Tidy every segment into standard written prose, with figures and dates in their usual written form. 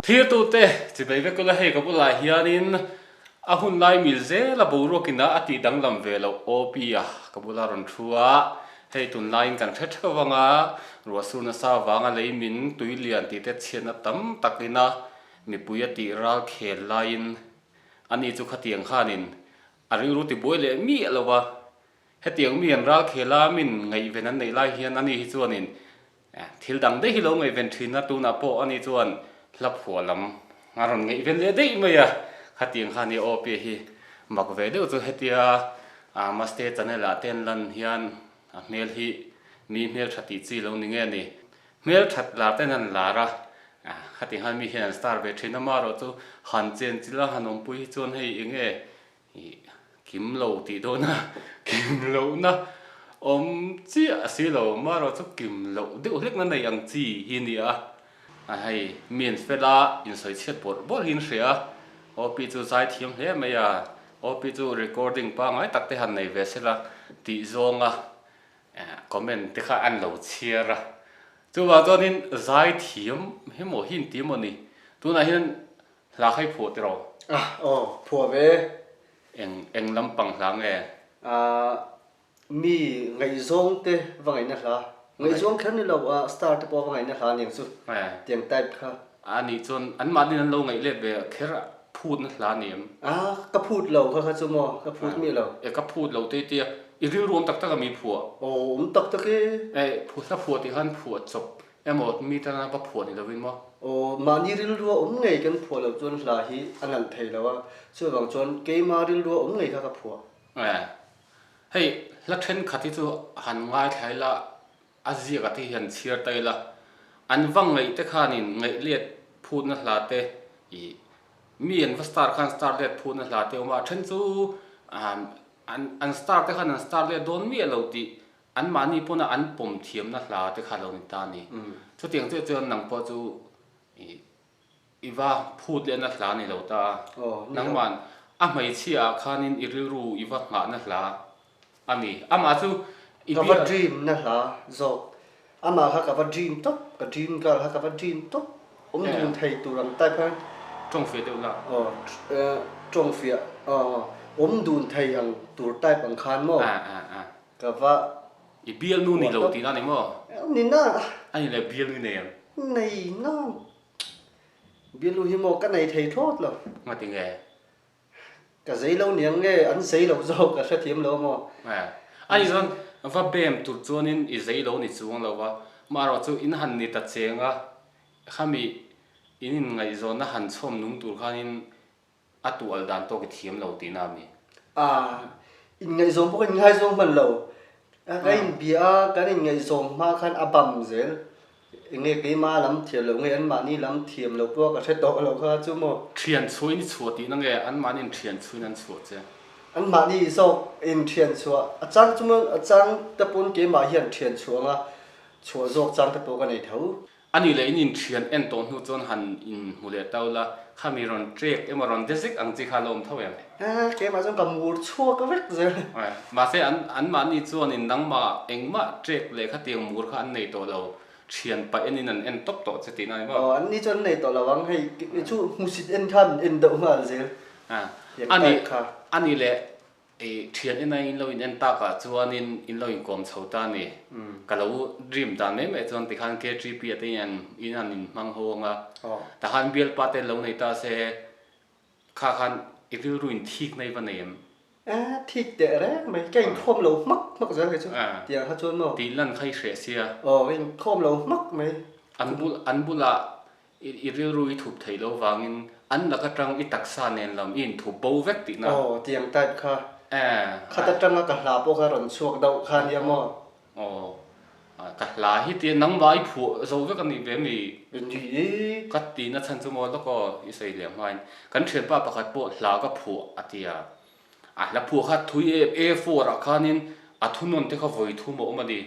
thir tu te chi bei ve ko la he ka bula hianin a hun lai mil ze la buro kina ati dang lam ve lo opia ka bula ron thua hei tun line kan the the wanga ro su na sa wanga lei min tui lian ti te chena tam takina mi puya ti ral khel line ani chu khatiang khanin ari ru ti boile mi alawa hetiang mi an ral khela min ngai venan nei lai hian ani hi chuanin thil dang de hi lo ngai ven thina tu na po ani chuan lap hualam ngaron ngai ven le dei maya khatiang khani op hi mak ve de chu hetia maste chanela ten lan hian mel hi mi mel thati chi lo ni nge ni mel that la ten an la ra khatiang han mi hian star ve thina ma ro chu han chen chila hanom pui chon hei enge kim lo ti do na kim lo na chi asi lo ma ro chu kim lo de hlek na nei ang chi hi ni a hay miền phela in soi chet bor hin ria opi chu zai thiam hle me ya opi chu recording pa ngai takte han nei vesela ti zonga comment te kha an lo chiara chu wa tonin zai thiam he mo hin ti mo ni tu na hin la khai pho te ro pho ve eng lam pang hlang e mi ngai zong te wangai na la ngai zong khan ni lo start po wangai na la ning su tiang type kha ani chon an ma din lo ngai le be khera phut na hla nim ka phut lo kha chu mo ka phut mi lo ka phut lo te te i ri rom tak tak mi phua tak tak e phut sa phua ti han phua chop emot mi ta na pa phua ni lo win mo ma ni ril ro ngai kan phua lo chon hla hi angan thei lo chu wang chon ke ma ril ro ngai kha ka phua hei la then khati chu han ngai thai la azia ka ti hian chiar tai la an wang ngai te khanin ngai liet phut na hla te i mi en star khan star let phut na hla te ma then chu an star te khan an star let don mi lo ti an mani pona an pom thiam na hla te kha lo ni ta ni chu tiang chu chuan nang po chu iwa phut le na hla ni lo ta nang man a mai chia khanin iriru iwa nga na hla ami ama chu ka dream na hla zo ama kha ka dream top ka dream ka kha ka dream top dun thei tu ram tai phan trong phía đâu là trong phía dun thei hang tur tai pang khan mo ka va i bial nu ni lo ti na ni mo ni na ani le bial nu ne nei na bial lu hi mo ka nei thei thot lo ma ti nge ka zai lo niang nge an zai lo zo ka sa thiam lo mo ani zon va bem tu chuanin i zai lo ni chuang lo wa ma ro chu in han ni ta chenga khami in ngai zo na han chom nung tur khanin atu al dan to ki thiam lo ti na mi in ngai zo bo ngai zo man lo ka in bia ka in ngai zo ma khan abam zel nge ke ma lam thiam lo nge an ma ni lam thiam lo po ka se to lo kha chu mo thian chui ni chu ti na nge an ma nin thian chui nan chu che an ma ni so in thian chu achang chu mo achang ta pun ke ma hian thian chu nga chu zo chang ta po ka nei tho ani le in thian en ton hu chon han in mule taula khamiron trek emaron desik ang chi khalom thawem ke ma chong kam mur chu ka vek ze ma se an ma ni chuan in nang ma engma trek le khatiang mur kha an nei to lo thian pa enin an en top to cheti nai ma an ni chon nei to lawang hei chu musit en khan en do ma ze ani le thian enai in lo in en ta ka chuan in lo in kom chhota ni ka lo dream dan me chuan ti khan KGP ate yan in an in mang ho nga ta han bial pa te lo nei ta se kha khan iru ruin thik nei ba nem thik de re mai kain khom lo mak za ke chu tia ha chon mo ti lan khai hre sia in khom lo mak mai an bula iru rui thup thei lo wangin an la ka tang i taksa nen lam in thu bo vek ti na tiang tai kha ta tang ka hla po kha ron chuak dau khan ya mo ka hla hi ti nang bai phu zo vek ani ve mi ni ka ti na chan chu mo lo ko i sei le main kan thian pa pakhat po hla ka phu atia la phu kha thui A4 ra khanin athunon te kha voi thu mo ma di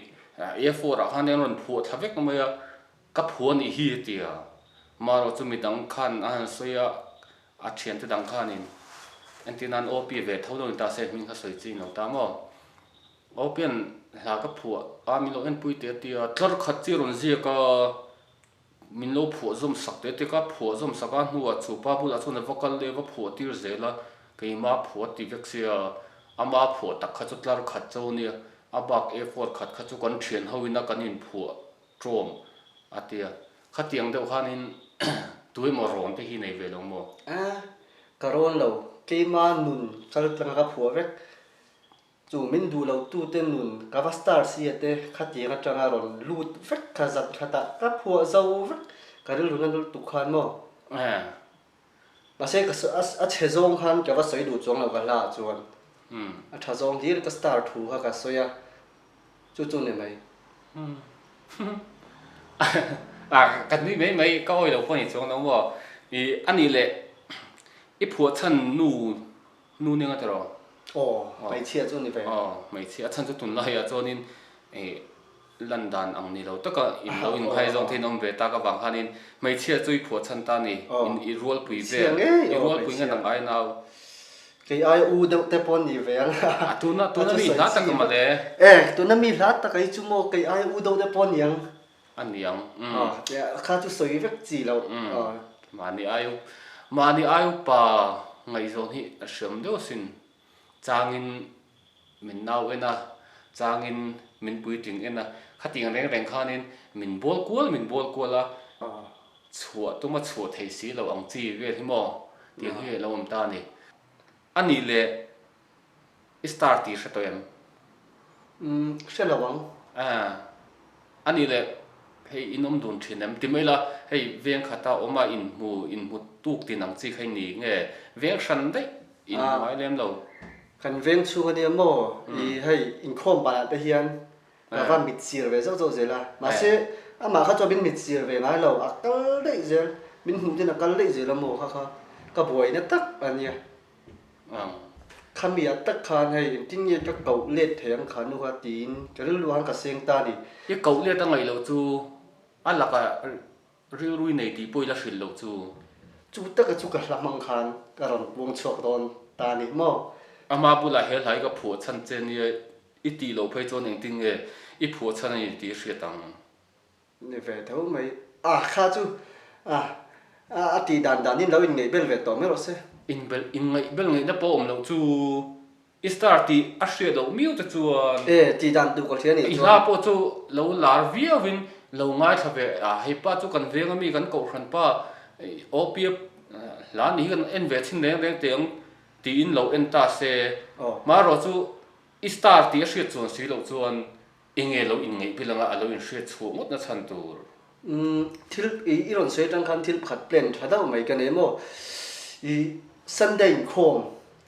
A4 ra khan ron phu thavek ma ya ka phu ni hi tia ma ro chu mi dang khan an soya a thian te dang khanin antinan op ve thodon ta se min kha soi chi no ta mo open là cái phùa mình lo en pui tia tlar khát chi ron zia ka min lo phùa zoom sak te ka phùa zoom sak a nuwa chu pa bu la chu na vocal le va phùa tir zela ke ma phùa ti vek sia ama phùa tak kha chu tlar khat chu ni abak a4 khat kha chu kan thian hoina kan in phùa trom atia khatiang deuh khanin tui mo ron te hi nei ve lo mo karon lo ke ma nun kal tlang ka phua vek chu min du lo tu ten nun ka va star si ate khati nga tanga ron lut vek kha zat khata ka phua zo vek ka ril run dul tu khan mo ma se ka a che zong khan ka va soi du chong lo ka la chuan a tha zong dir ka star thu ha ka soya chu ne mai kan ni mấy câu đầu point xuống đó mà thì anh ấy lệ ít phùa chân nu nên cái đó mấy chia chu ne vậy mấy chia chân cho tuần này cho nên London ang ni lo tất cả in lo in hai dòng thì ông về ta cái vàng hanin mấy chia chui phùa chân ta ni in roll pui về roll pui ngay đằng ai nào cái ai u đâu te pon ni về tu na mi lát ta cái mà đấy tu na mi lát ta cái chú mo cái ai u đâu te pon yang anh yang khá chú soi vek gì lâu mà ni ai pa ngày rồi thì sớm đâu xin changin mình nào ena changin mình bui ting ena khát tiếng reng khanin mình bol kual la chua tu ma chua thei si lo ang chi ve hi mo tiếng hi lo am ta ni ani le start ti sa to em sẽ là vắng ani le hei inom dun thin em timela hei veng khata oma in mu tuk tin ang chi khai ni nge veng san dei in mai lem lo kan veng chu ka dia mo I hei in khom pa te hian ka va mit sir ve zo zo zela ma se ama kha cho bin mit sir ve ngai lo akal dei zel min hum tin akal dei zela mo kha ka boi na tak ania khami tak khan hei tin ye ka kau let theng khan nu ha tin ka ru luang ka seng ta ni ye kau le ta ngai lo chu ala ka ri rui nei ti poi la hril lo chu ta ka chu ka hlamang khan ka ron buang chok don ta ni mo ama bula hel hai ka phu chan chen ye I ti lo phei chon eng ting nge I phu chan ni ti hria tang ne ve tho mai kha chu ti dan ni lo in nei bel ve to me ro se in ngai bel ngai na po om lo chu I start ti a hria do miu ta chuan ti dan tu ko thia ni I la po chu lo lar via win lo ngai tha ve hei pa chu kan venga mi kan ko hran pa opia la ni kan en ve thin leng teng ti in lo en ta se ma ro chu I start ti a hria chuan si lo chuan inge lo in ngai pilanga alo in hria chu ngot na chan tur thil I ron se tang khan thil khat plan thada mai kan emo I Sunday khom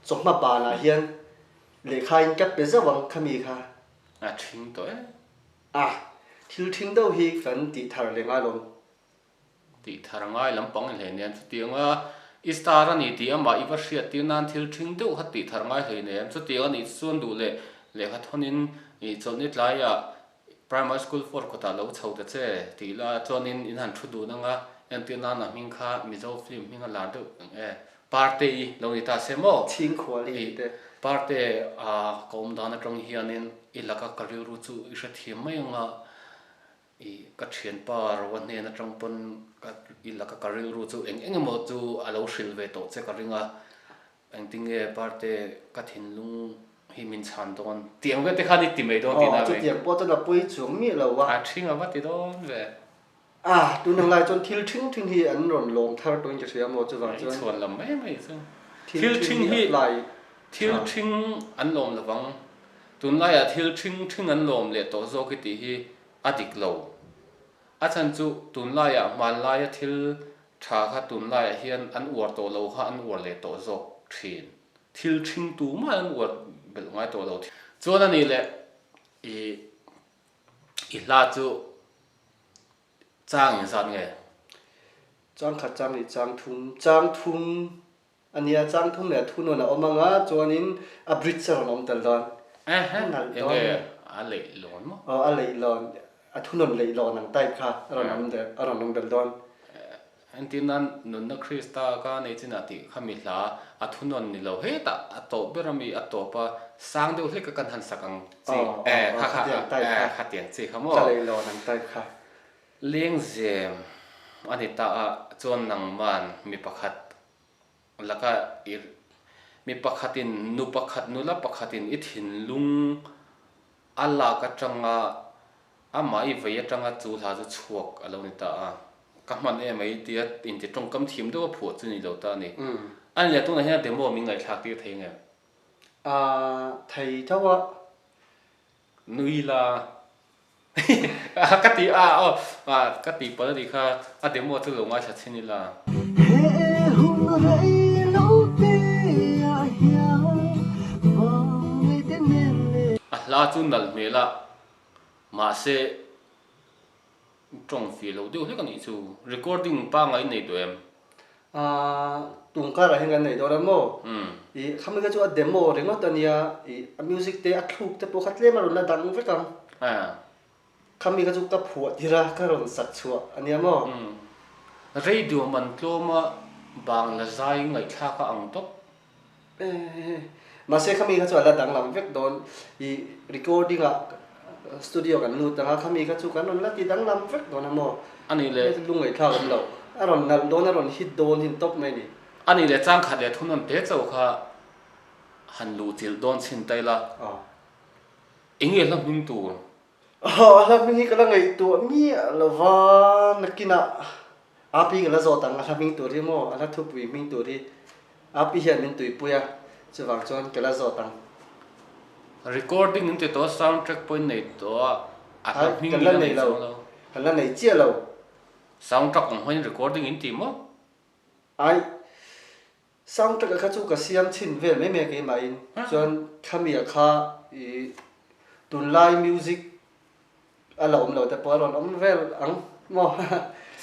chokma pa na hian le khain ka pe zawang khami kha thing to thil thing do hi kan ti thar le nga lom ti thar ngai lampang le nen chu tianga I start ani ti ama I va hria ti nan thil thing do ha ti thar ngai hle ne chu ti ani chuan du le kha thonin I choni tlaya primary school for kota lo chho te che ti la chonin in han thu du na nga en ti na na ming kha mizo film minga la do party lo ni ta se mo thing khwali te party kom dana tong hianin ilaka kariru chu I sha thiam mai nga I ka thian par wan ne na tong pon ka ilaka kariru chu eng mo chu alo hril ve to che ka ringa eng tinge party ka thin lung hi min chan don tiang ve te khani ti mai don ti na ve tiang po to na pui chung mi lo wa thinga wa ti don ve tu nang lai chon thil thing hi an ron long thar toin ke thia mo chu wa chuan lam mai chu thil thing hi lai thil thing an lom lawang tun lai thil thing an lom le to zo ki ti hi adik lo a chan chu tun lai man lai thil tha kha tun lai hian an uar to lo kha an uar le to zo thin thil thing tu ma an uar bel ngai to lo chuan ani le I la chu chang in san nge chang kha chang ni chang thum ania chang thum le thun na omanga chuanin a bridge ron om tel don nge a le lon mo a le lon a thunon le lon ang tai kha ron om del don anh tin anh nôn na Krista ka này chỉ là thì kami la athunon ni lo he ta ato berami ato pa sang deu hlek kan han sakang chi kha tiang chi khamo chale lo nang tai kha leng zem ani ta chon nang man mi pakhat laka ir mi pakhatin nu pakhat nula pakhatin I thin lung alla ka tanga amai ve tanga chu la chu chuak alo ni ta ka man e mai ti in ti tong kam thim do phu chu ni lo ta ni an le tu na ha demo mi ngai thak ti thei nge thầy cháu ạ nui la ka ti ka ti pa di kha demo chu lo nga cha chini la la chu nal me la ma se trong phi lo deu he kan ni chu recording pa ngai nei do em tung ka ra hengan nei do ra mo I kham ga chu a demo ringo tania I music te a thuk te po khat le ma ron la dang ve kam kham ga chu ka phu tira ka ron sak chua ania mo radio man tloma bang la zai ngai tha ka ang tok mà sẽ khami cái chỗ là đang làm việc đón I recording à studio kan lu tanga khami cái chỗ kan non la ti đang làm việc đón amo ani le lu ngai tha kan lo aron na don aron hit don hin top mai ni ani le chang khat le thunon te chau kha han lu til don chin tai la inge la ming tu la mini kala ngai tu mi la va nakina api la zo tang la ming tu ri mo la thu pui ming tu ri api hian min tui puya chu wang chon kala zo tang recording inte to soundtrack point nei to a ming la nei lo la nei chia lo soundtrack on hoin recording in ti mo ai soundtrack ka chu ka siam chin vel me me ke ma in chon khami kha I tun live music ala lo te paron vel ang mo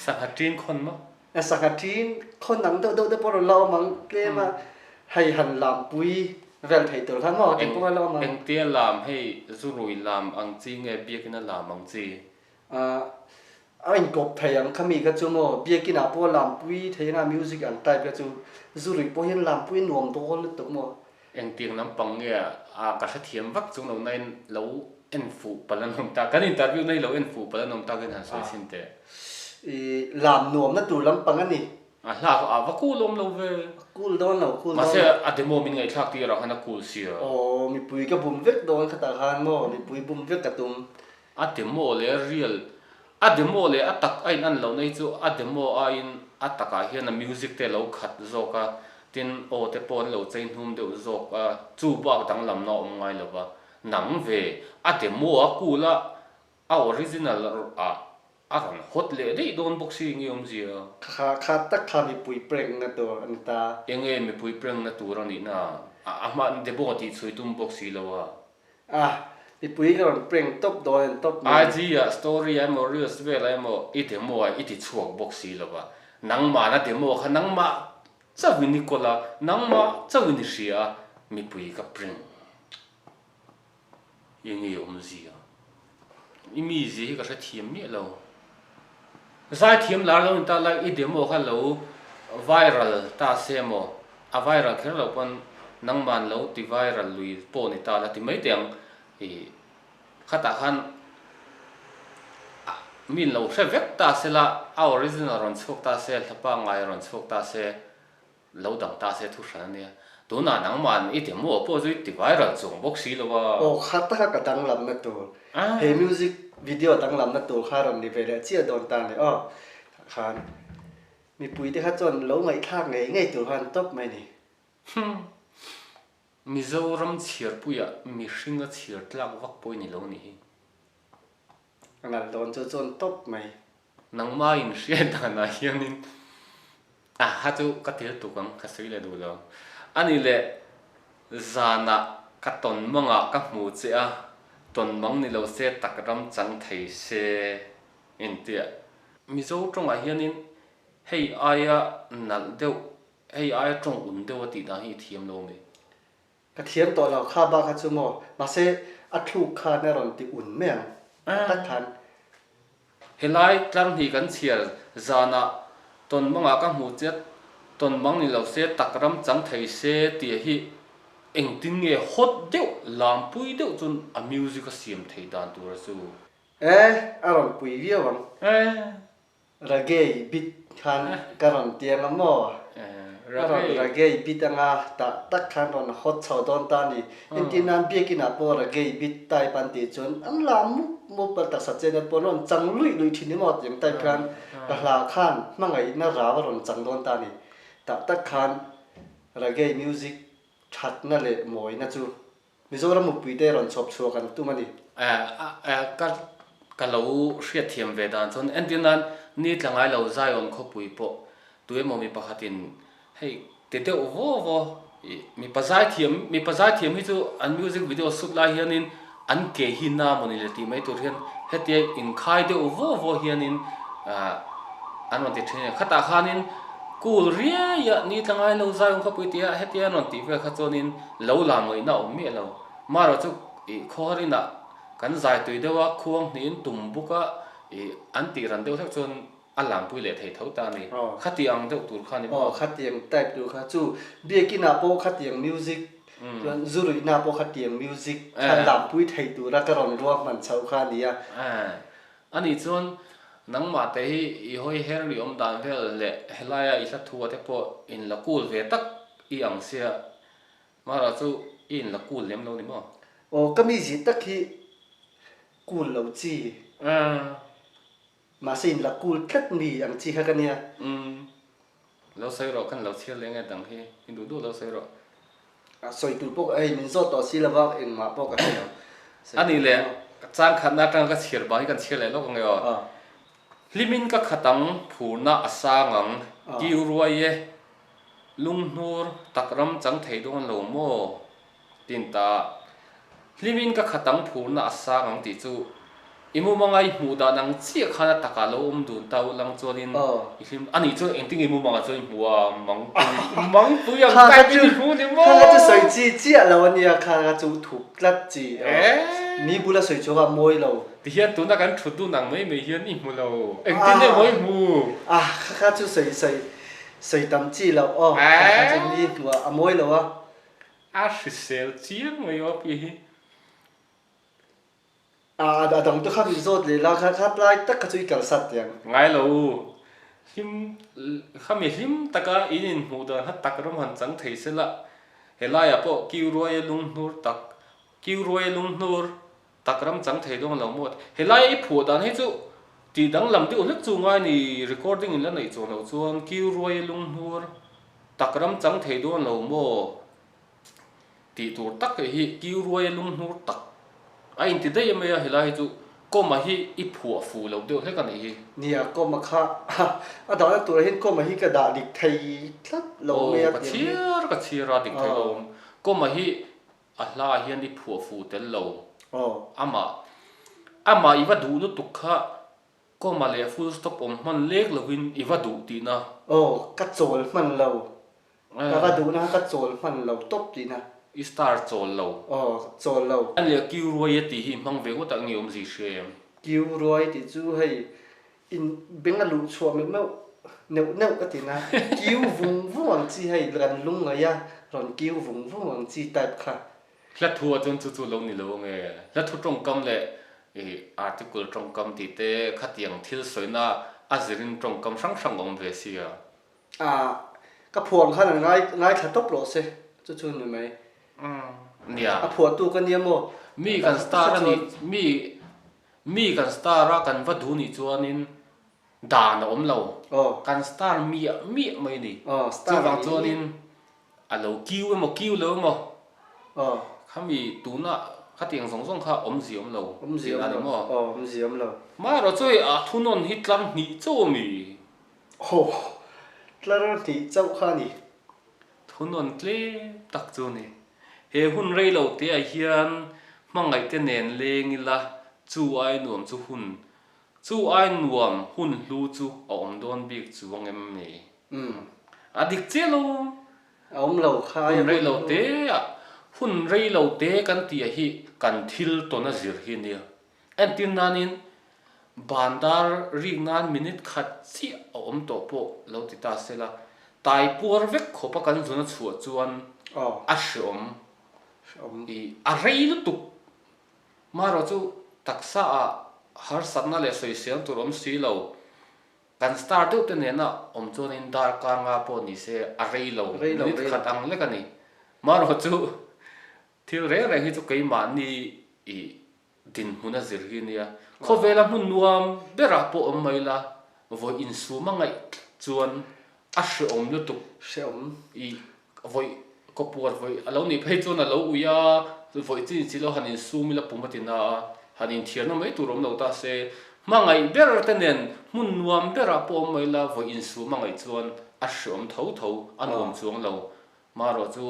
sakhatin khon mo sakhatin khon nang do te paron lo mang ke ma hay han lam pui vel thei tur khan mo te po lo mang eng tia lam hei zurui lam ang chi nge biakina lam ang chi anh cột thầy anh khami cái chỗ mà bia kia nào po làm pui thầy na music anh tai cái chỗ zuri po hiền làm pui nuông to lên tục mà eng tiang nam pang nge ka sa thiam vak chung lo nai lo en fu palan hom ta kan interview nei lo en fu palan hom ta kan han soi sin te làm nuông nó tủ lắm bằng anh đi la va ku lom lo ve cool đó nào cool ma đó se demo min ngai thak ti ra hana cool sia mi pui cái bùm vết đó khát ta khan mo mi pui bùm vết cả tum demo le real demo le atak ain an lo nei chu demo ain ataka hian music te lo khat zoka tin o te pon lo chain hum deuh zawk chu ba dang lam na om ngai lova nang ve demo kula original ran hot le dei don boxi ngi om zia khát tak kha mi pui preng na to anh ta enge me pui preng na tur ani na ma debo ti chui tum boxi lo mi pui cái ron preng top do and top ji story ai mo reels ve lai mo demo ai ti chuak boxi lova nang ma na demo kha nang ma chawini kola nang ma chawini sia mi pui ka preng enge om zia imi zi ka sa thiam mi lo zai thiam lar lo ta la demo kha lo viral ta semo viral kher lo pon nang man lo ti viral lui po ni ta la ti mai tiang khata khan min lo se vek ta se la original ron chok ta se thapa ngai ron chok ta se lo dang ta se thu san ne tu na nang man demo po zui ti viral chung boxi lo wa khát tak ka dang lam na to he music video dang lam na to kha ron ni ve le chia don ta ne khan mi pui te kha chon lo ngai thak ngai tur han top mai ni Mizoram chhiar puya mi hringa chhiar tlak vak poi ni lo ni ngal don chon top mai nang ma in hriat da na hianin ha chu ka tel tu kang ka sei le du lo ani le zana ka ton manga ka hmu che ton mang ni lo se takram chang thei se intia mizo tonga hianin hei aya nal deu hei aya tong un deu ti da hi thiam lo me ka thiam to lo kha ba kha chu mo ma se a thu kha na ron ti un meng tak than helai tlang hi kan chiar zana tuần mong à các mù chết tuần mong ni lâu xe tắc ram chẳng thấy xe tiề hi anh tin nghe hot điệu làm bụi điệu chun a music a xiêm thấy đàn tu ra su aron pui vía vang reggae beat khan karon tiang amo aron reggae beat anga ta tak khan ron hot chho don ta ni intinan bia kina po reggae beat tai pan ti chun an lam mu pa ta sa chen po ron chang lui lui thini mo tiang tai khan ka hla khan mangai na ra wa ron chang don ta ni ta tak khan reggae music that na le moi na chu mizoram mu pui te ron chop chu kan tu mani ka lo hriat thiam ve dan chon entinan ni tlangai lo zai on kho pui po tuai mo mi pakhatin hei te vo mi pazai thiam hi chu an music video shoot lai hianin an ke hi na moni le ti mai tur hian hetia in khai de vo hianin an on ti thene khata khanin cool ria ya ni tlangai lo zai on kho pui tia hetia non ti ve kha chonin lo la moi na om me lo ma ro chu khorina kan zai tui dewa khuang nin tumbuka anti ran deu thak chon alam pui le thei thau ta ni khati ang deu tur khani khatiang type tu kha chu biakina po khatiang music zurui na po khatiang music khalam pui thei tu ra karon ruak man chau kha nia ani chon nang ma te hi hoi her li om dan vel le helaya i thu te po in la kul ve tak i ang sia mara chu in la kul lem lo ni mo kami ji tak hi kul lo chi mà xin là cool cất mì ăn chi ha cái này lâu say rồi kan lâu chiết lên ngay đằng khi in đủ lâu say rồi soi tụi bốc ấy mình do tao xí là vác in mà bốc cái này anh đi lên trang khát na trang cái chiết bao cái chiết lên lúc ngay rồi limin cái khát tăng phù na asa ngang kiu ruai ye lung nur takram chẳng thấy đâu lâu mo tin ta limin cái khát tăng phù na asa ngang tí chu imu mangai muda nang chi khana takalo dun tau lang chonin ilim ani chu engting imu manga chu muwa mang tu yang tai bi hu ni mo kha chu soi chi chi lo ania kha chu thuk tlat chi mi bula soi chu ga moi lo ti hian tu na kan thu tu nang mai mai hian i mu lo engting ne moi mu kha chu soi tam chi lo kha chu mi muwa a moi lo shi sel chi mai yo pi đồng tôi khám rốtเลยlà khát lại tất cả chuỗi cả sát tiếng ngay lâu him khám him tất cả in mù đàn hát tất cả rom hẳn chẳng thấy sẽ là hệ lại à bộ kiu ruồi lung nur tất cả rom chẳng thấy đâu là một hệ lại ít phụ đàn hết chú thì đang làm điều rất chú ngay ni recording là này chỗ nào chuan kiu ruồi lung nur tất cả rom chẳng thấy đâu là một thì tụt tất cái hi kiu ruồi lung nur tất anh thì đây em hay là chú có mà hi ít phù phù lâu được hết cái này nia có mà khá đó là tụi hiện có mà hi cái đại địch thầy rất lâu mấy cái chia ra địch thầy lâu có mà hi là hiện ít phù tới lâu ama iva đủ nó tục khá có mà lẽ full stop om man lek lovin iva đủ tí na cắt chồi man lâu cái đủ na cắt chồi man lâu top tí na start chol lâu chol lâu anh lẽ kiu ruồi thì hi mang về có tặng nhiều gì xem kiu ruồi thì chú hay in bên là lũ chua mình mau nấu cái gì na kiu vùng vùng chi hay lần lung rồi ya rồi kiu vùng vùng chi type khác lát thua chân chú lâu ni lâu nghe lát thua trong cam lẽ article trong cam thì te khát tiếng thiel soi na azirin trong cam sang ông về xia cái phuang khá là ngay thật tốc độ xe chú này nia phuang tu cái niệm mô mi kan star ni mi kan star ra kan vadu ni chuanin dan om lo kan star mi mai ni star wang chuanin alo kiu lo mo khami tu na kha tiang song kha om zi om lo ani mo om zi om lo ma ro choi thunon hitlam ni chomi tlar ti chau kha ni thunon tle tak chu ni he hun rei lo te a hian mangai te nen lengila chu ai nuam chu ai nuam hun hlu chu om don bik chuang em ni adik chelo om lo kha hun rei lo te kan ti hi kan thil to na zir hi nia antin nanin bandar ri ngan minute khat chi om to po lo ti ta sela tai por vek khopa kan zuna chhuat chuan a hriom i a rei lu tuk maro chu taksa a har satna le soi siang turom si lo kan start deuh te nena om chuan in dar ka nga po ni se a rei lo minute khat ang le kani maro chu thil re re hi chu keima ni i din huna zir hi nia kho vela mun nuam bera po om mai la voi in su ma ngai chuan a hri om lu tuk i voi ko puar voi alo ni phei chuan alo uya voi chin chi lo hanin su mi la pumatina hanin thiar na mai turom lo ta se ma ngai ber te nen mun nuam bera po om mai la voi in su ma ngai chuan a hri om tho tho anom chuang lo maro chu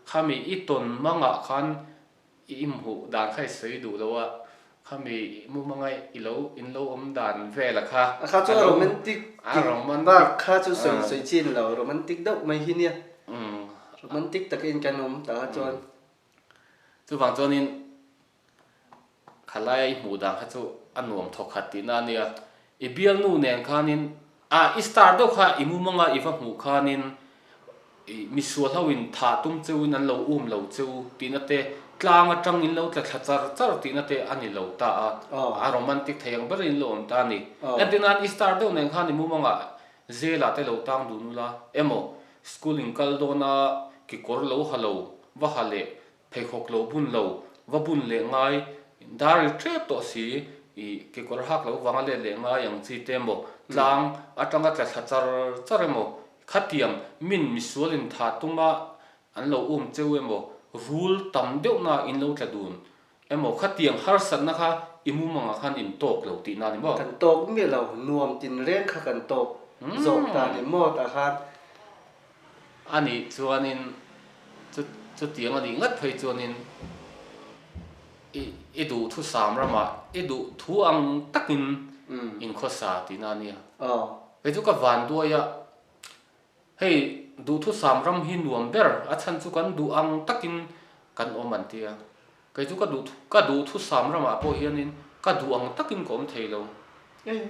khami i ton manga khan i mu dan khai sei du lo wa khami mu mangai ilo in lo om dan ve la kha kha chu romantic ba kha chu soi chin lo romantic dok mai hi nia romantic takin kanom ta chuan chu wang chuan in khalai mu dan kha chu anuam thok khat ti na nia i bial nu nen khanin i start do kha i mu manga i va mu khanin mi sual hawin tha tum cheuin an lo lo cheu tinate tlang atang in lo tla char tinate ani lo ta a romantic thayang ber in lo om ta ni entinan start do nen khan mu manga zela te lo tang du nula emo schooling kal do na ki kor lo halo wa hale phekhok lo bun lo wa bun le ngai dar trep to si i ki kor hak lo wanga le ngai yang chi temo tlang atanga tla char emo khatiam min misualin tha tuma an lo cheu emo rule tam deuh na in lo tla dun emo khatiang har san na kha imu manga khan in tok lo ti na ni mo kan tok mi lo nuam tin ren kha kan tok zok ta ni mo ta khan ani chuanin chu tiang ani ngat phei chuanin i du thu sam rama i du thu ang takin in khosa ti na ni he chu ka van duaya hei du thu sam ram hi nuam ber a chan chu kan du ang takin kan oman tia kai chu ka du thu sam ram a po hianin ka du ang takin kom theilo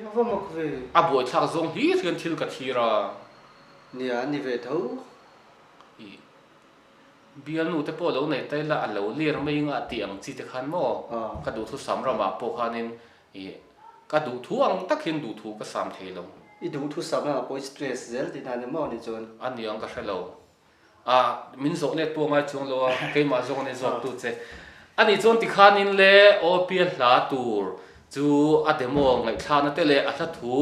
ava mak ve a boi thak zong hi thian thil ka thira nia ni ve tho i bial nu te po lo nei tai la a lo lir mai nga tiang chi te khan mo ka du thu sam ram a po khanin i ka du thu ang takin du thu ka sam theilo i du thu sam na po stress zel ti na ni mo ni chon ani ang ka hello min zo le po ngai chung lo ke ma zo ne zo tu che ani chon ti khanin le opl la tur chu a demo ngai thana te le a tha thu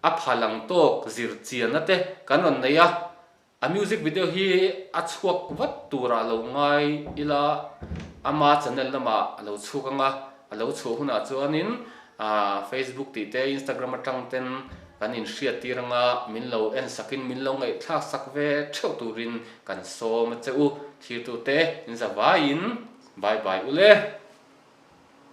a phalang tok zir chian na te kan on nei a music video hi a chuak wat tura lo ngai ila ama channel lama lo chukanga lo chu huna chuanin Facebook ti te Instagram atang ten kan in hriat tiranga min lo en sakin min lo ngai thak sak ve theu turin kan som cheu thir tu te in zawain bye bye ule